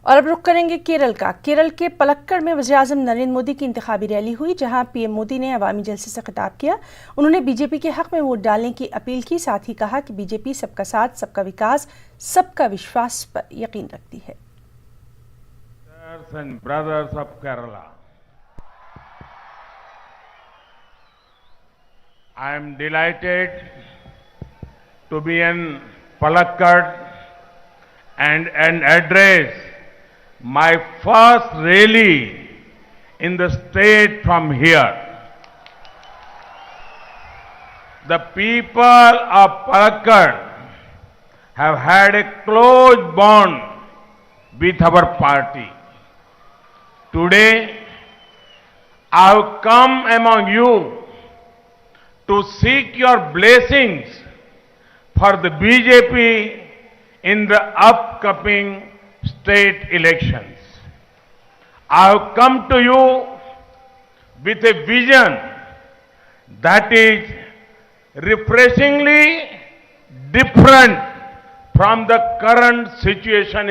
और अब रुख करेंगे केरल का। केरल के पलक्कड़ में वज़ीर-ए-आज़म नरेंद्र मोदी की इंतखाबी रैली हुई, जहां पीएम मोदी ने अवामी जलसे से खिताब किया। उन्होंने बीजेपी के हक में वोट डालने की अपील की। साथ ही कहा कि बीजेपी सबका साथ, सबका विकास, सबका विश्वास पर यकीन रखती है। And brothers of Kerala, I am delighted to be in Palakkad and address my first rally in the state from here. The people of Palakkad have had a close bond with our party. Today, I have come among you to seek your blessings for the BJP in the upcoming state elections. I have come to you with a vision that is refreshingly different from the current situation